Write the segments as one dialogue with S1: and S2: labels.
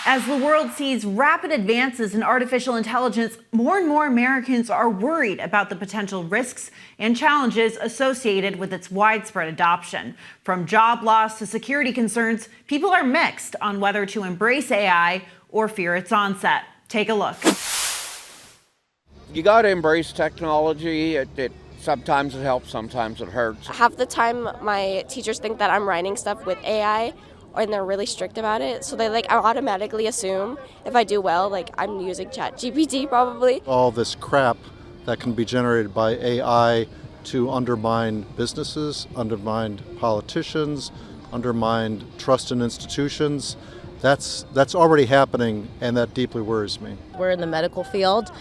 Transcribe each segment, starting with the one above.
S1: As the world sees rapid advances in artificial intelligence, more and more Americans are worried about the potential risks and challenges associated with its widespread adoption. From job loss to security concerns, people are mixed on whether to embrace AI or fear its onset. Take a look.
S2: You got to embrace technology. Sometimes it helps, sometimes it hurts.
S3: Half the time, my teachers think that I'm writing stuff with AI, and they're really strict about it. So they automatically assume if I do well, I'm using ChatGPT probably.
S4: All this crap that can be generated by AI to undermine businesses, undermine politicians, undermine trust in institutions. That's already happening, and that deeply worries me.
S5: We're in the medical field,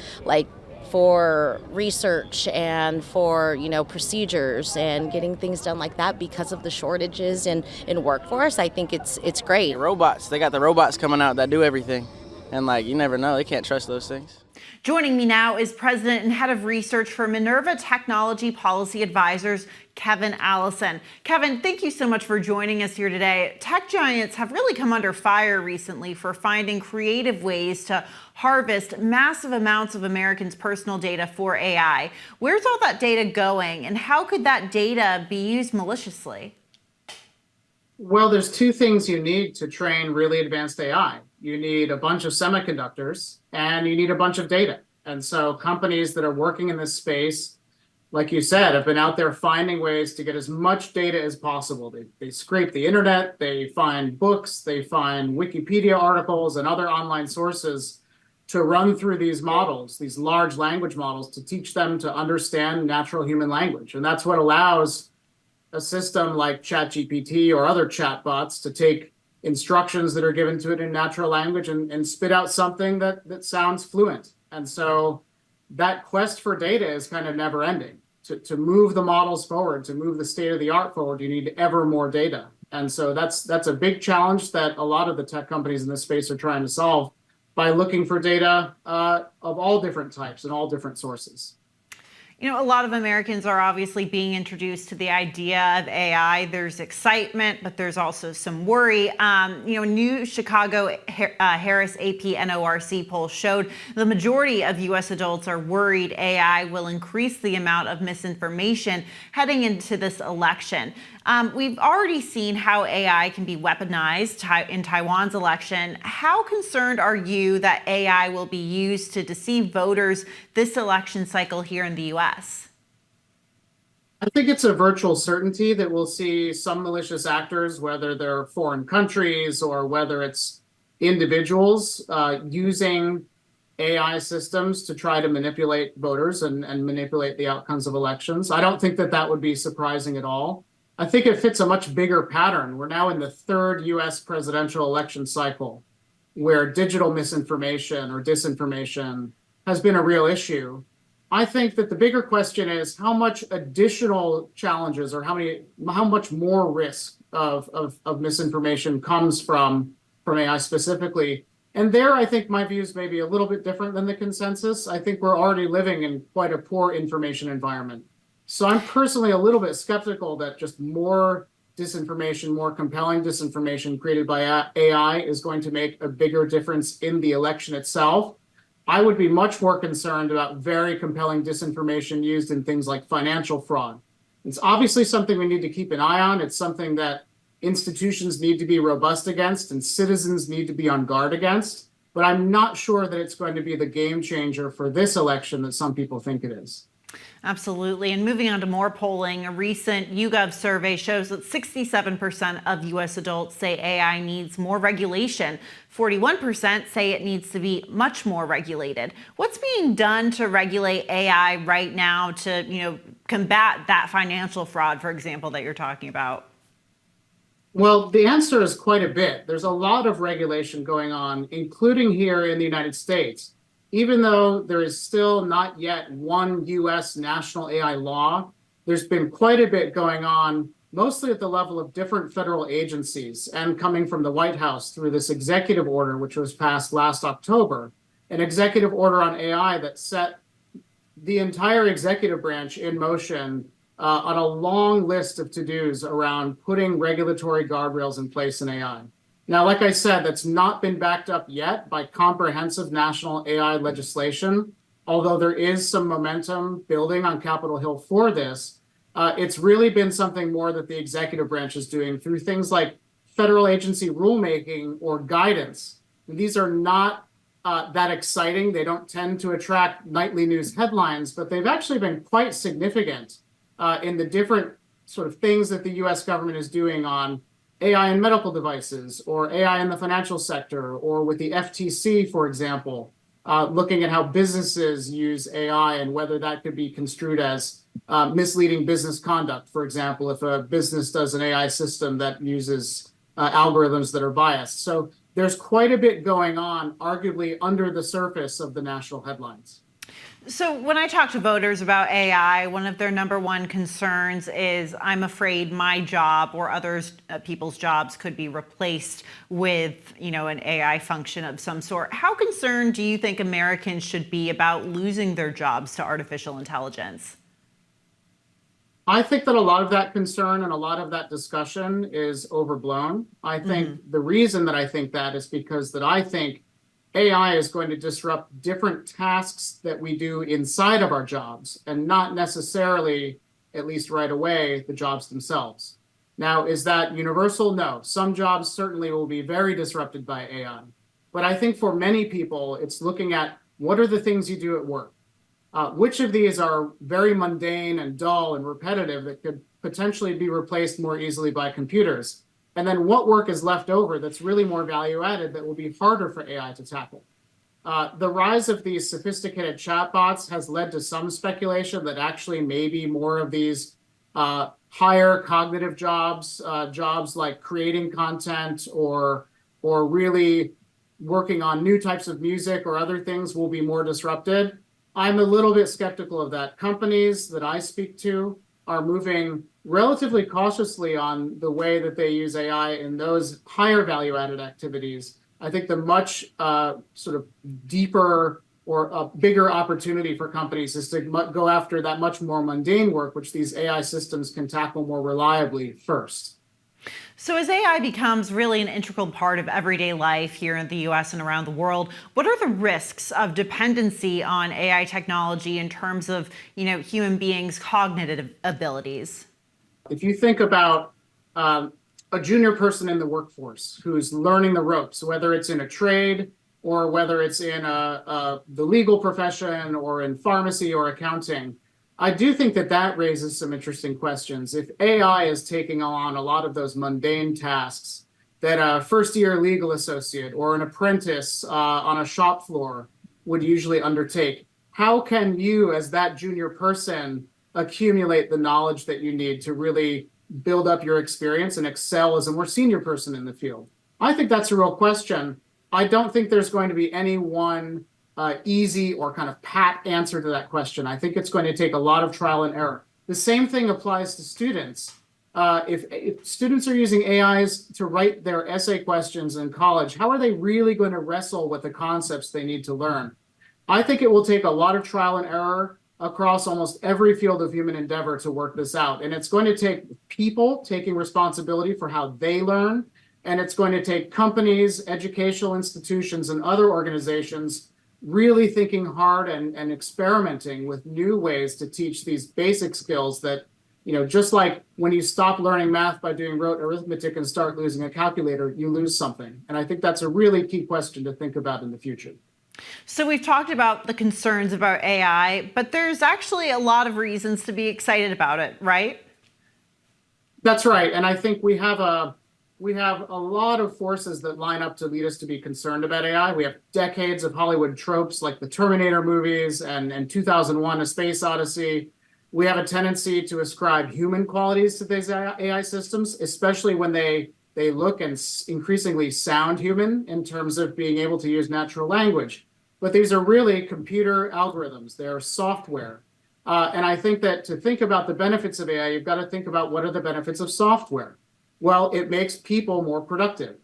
S5: for research and for procedures and getting things done like that because of the shortages in workforce. I think it's great.
S6: Robots, they got the robots coming out that do everything, and you never know, they can't trust those things.
S1: Joining me now is President and Head of Research for Minerva Technology Policy Advisors, Kevin Allison. Kevin, thank you so much for joining us here today. Tech giants have really come under fire recently for finding creative ways to harvest massive amounts of Americans' personal data for AI. Where's all that data going, and how could that data be used maliciously?
S7: Well, there's two things you need to train really advanced AI. You need a bunch of semiconductors and you need a bunch of data. And so companies that are working in this space, like you said, have been out there finding ways to get as much data as possible. They scrape the internet, they find books, they find Wikipedia articles and other online sources to run through these models, these large language models, to teach them to understand natural human language. And that's what allows a system like ChatGPT or other chatbots to take instructions that are given to it in natural language and spit out something that sounds fluent. And so that quest for data is kind of never ending. To move the models forward, to move the state of the art forward, you need ever more data. And so that's a big challenge that a lot of the tech companies in this space are trying to solve by looking for data of all different types and all different sources.
S1: A lot of Americans are obviously being introduced to the idea of AI. There's excitement, but there's also some worry. New Chicago Harris AP NORC poll showed the majority of U.S. adults are worried AI will increase the amount of misinformation heading into this election. We've already seen how AI can be weaponized in Taiwan's election. How concerned are you that AI will be used to deceive voters this election cycle here in the U.S.?
S7: I think it's a virtual certainty that we'll see some malicious actors, whether they're foreign countries or whether it's individuals, using AI systems to try to manipulate voters and manipulate the outcomes of elections. I don't think that would be surprising at all. I think it fits a much bigger pattern. We're now in the third U.S. presidential election cycle where digital misinformation or disinformation has been a real issue. I think that the bigger question is how much additional challenges or how much more risk of misinformation comes from AI specifically. And there, I think my views may be a little bit different than the consensus. I think we're already living in quite a poor information environment. So I'm personally a little bit skeptical that just more disinformation, more compelling disinformation created by AI is going to make a bigger difference in the election itself. I would be much more concerned about very compelling disinformation used in things like financial fraud. It's obviously something we need to keep an eye on. It's something that institutions need to be robust against and citizens need to be on guard against. But I'm not sure that it's going to be the game changer for this election that some people think it is.
S1: Absolutely. And moving on to more polling, a recent YouGov survey shows that 67% of U.S. adults say AI needs more regulation. 41% say it needs to be much more regulated. What's being done to regulate AI right now to, combat that financial fraud, for example, that you're talking about?
S7: Well, the answer is quite a bit. There's a lot of regulation going on, including here in the United States. Even though there is still not yet one U.S. national AI law, there's been quite a bit going on, mostly at the level of different federal agencies and coming from the White House through this executive order, which was passed last October, an executive order on AI that set the entire executive branch in motion on a long list of to-dos around putting regulatory guardrails in place in AI. Now, like I said, that's not been backed up yet by comprehensive national AI legislation. Although there is some momentum building on Capitol Hill for this, it's really been something more that the executive branch is doing through things like federal agency rulemaking or guidance. These are not that exciting. They don't tend to attract nightly news headlines, but they've actually been quite significant in the different sort of things that the US government is doing on AI in medical devices or AI in the financial sector, or with the FTC, for example, looking at how businesses use AI and whether that could be construed as misleading business conduct. For example, if a business does an AI system that uses algorithms that are biased. So there's quite a bit going on, arguably under the surface of the national headlines.
S1: So when I talk to voters about AI, one of their number one concerns is, I'm afraid my job or others people's jobs could be replaced with, an AI function of some sort. How concerned do you think Americans should be about losing their jobs to artificial intelligence?
S7: I think that a lot of that concern and a lot of that discussion is overblown. I think the reason that I think that is because that I think AI is going to disrupt different tasks that we do inside of our jobs, and not necessarily, at least right away, the jobs themselves. Now, is that universal? No. Some jobs certainly will be very disrupted by AI. But I think for many people, it's looking at what are the things you do at work? Which of these are very mundane and dull and repetitive that could potentially be replaced more easily by computers? And then what work is left over that's really more value added that will be harder for AI to tackle? The rise of these sophisticated chatbots has led to some speculation that actually maybe more of these higher cognitive jobs, jobs like creating content or really working on new types of music or other things, will be more disrupted. I'm a little bit skeptical of that. Companies that I speak to are moving relatively cautiously on the way that they use AI in those higher value-added activities. I think the much sort of deeper or a bigger opportunity for companies is to go after that much more mundane work, which these AI systems can tackle more reliably first.
S1: So as AI becomes really an integral part of everyday life here in the US and around the world, what are the risks of dependency on AI technology in terms of, human beings' cognitive abilities?
S7: If you think about a junior person in the workforce who's learning the ropes, whether it's in a trade or whether it's in the legal profession or in pharmacy or accounting, I do think that that raises some interesting questions. If AI is taking on a lot of those mundane tasks that a first-year legal associate or an apprentice on a shop floor would usually undertake, how can you, as that junior person, accumulate the knowledge that you need to really build up your experience and excel as a more senior person in the field? I think that's a real question. I don't think there's going to be any one easy or kind of pat answer to that question. I think it's going to take a lot of trial and error. The same thing applies to students. If students are using AIs to write their essay questions in college, how are they really going to wrestle with the concepts they need to learn? I think it will take a lot of trial and error across almost every field of human endeavor to work this out. And it's going to take people taking responsibility for how they learn. And it's going to take companies, educational institutions, and other organizations really thinking hard and experimenting with new ways to teach these basic skills that, just like when you stop learning math by doing rote arithmetic and start losing a calculator, you lose something. And I think that's a really key question to think about in the future.
S1: So we've talked about the concerns about AI, but there's actually a lot of reasons to be excited about it, right?
S7: That's right. And I think we have a lot of forces that line up to lead us to be concerned about AI. We have decades of Hollywood tropes like the Terminator movies and 2001: A Space Odyssey. We have a tendency to ascribe human qualities to these AI systems, especially when they look and increasingly sound human in terms of being able to use natural language. But these are really computer algorithms. They're software. And I think that to think about the benefits of AI, you've got to think about what are the benefits of software. Well, it makes people more productive.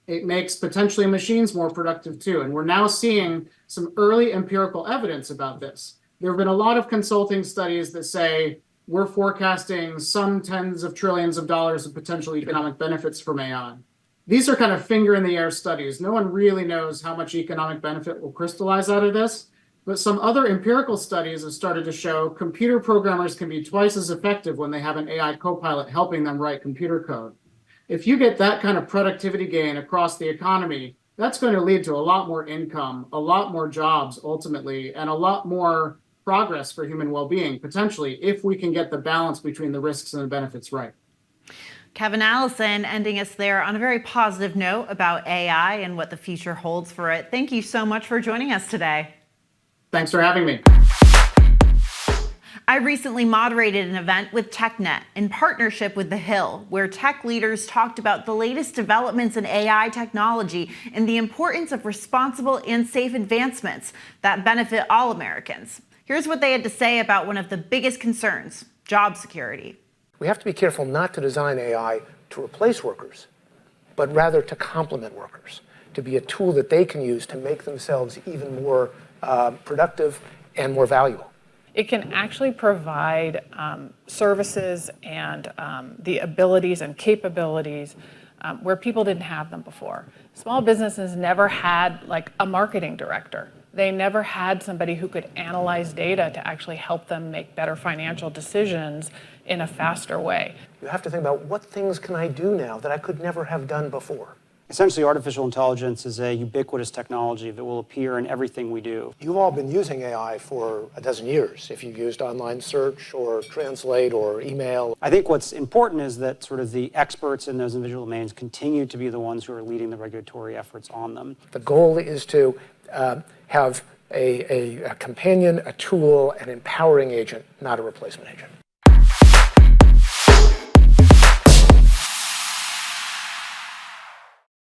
S7: It makes potentially machines more productive too. And we're now seeing some early empirical evidence about this. There have been a lot of consulting studies that say we're forecasting some tens of trillions of dollars of potential economic benefits from AI. these are kind of finger in the air studies. No one really knows how much economic benefit will crystallize out of this. But some other empirical studies have started to show computer programmers can be twice as effective when they have an AI copilot helping them write computer code. If you get that kind of productivity gain across the economy, that's going to lead to a lot more income, a lot more jobs ultimately, and a lot more progress for human well-being, potentially, if we can get the balance between the risks and the benefits right.
S1: Kevin Allison ending us there on a very positive note about AI and what the future holds for it. Thank you so much for joining us today.
S7: Thanks for having me.
S1: I recently moderated an event with TechNet in partnership with The Hill, where tech leaders talked about the latest developments in AI technology and the importance of responsible and safe advancements that benefit all Americans. Here's what they had to say about one of the biggest concerns: job security.
S8: We have to be careful not to design AI to replace workers, but rather to complement workers, to be a tool that they can use to make themselves even more productive and more valuable.
S9: It can actually provide services and the abilities and capabilities where people didn't have them before. Small businesses never had like a marketing director. They never had somebody who could analyze data to actually help them make better financial decisions in a faster way.
S8: You have to think about, what things can I do now that I could never have done before?
S10: Essentially, artificial intelligence is a ubiquitous technology that will appear in everything we do.
S8: You've all been using AI for a dozen years, if you've used online search or Translate or email.
S10: I think what's important is that sort of the experts in those individual domains continue to be the ones who are leading the regulatory efforts on them.
S8: The goal is to have a companion, a tool, an empowering agent, not a replacement agent.